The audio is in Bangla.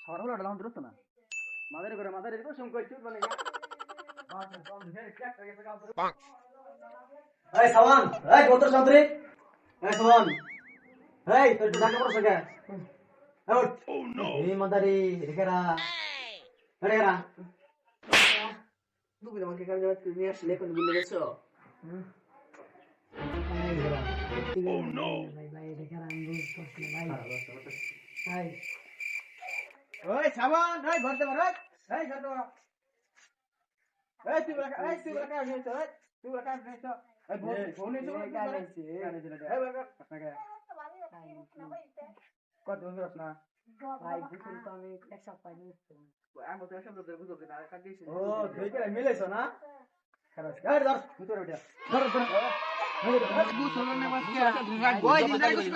সবার হলো দাম দিরছ না মাদারে করে মাদারে করে সম কইছি বলে এই সামান এই গোত্র শান্তি এই সামান এই তুই তো ঢাকা পড়ছ কে আউট ও নো এই মাদারি রেখেরা রেখেরা তুমি আমাকে কাল যাওয়ার তুমি আসলে কোন বলে গেছো ও নো ভাই ভাই রেখেরা আমি বুঝতে ভাই ভাই ওই সাবান এই ভরতে পারো এই ভরতে পারো এই তুই বলা নিয়েছো তুই বলা নিয়েছো এই ফোন নিয়েছো এই বলা আপনাকে কত বন্ধু না ভাই বুঝুন তো আমি এক সপ্তাহ নিচ্ছি আমি তো সব ধরে বুঝতে না কাট দিয়েছি ও তুই কি মিলেছো না খারাপ এই ধর ভিতরে ওঠা ধর ধর বুঝলো না বাস কে ওই দিদার কিছু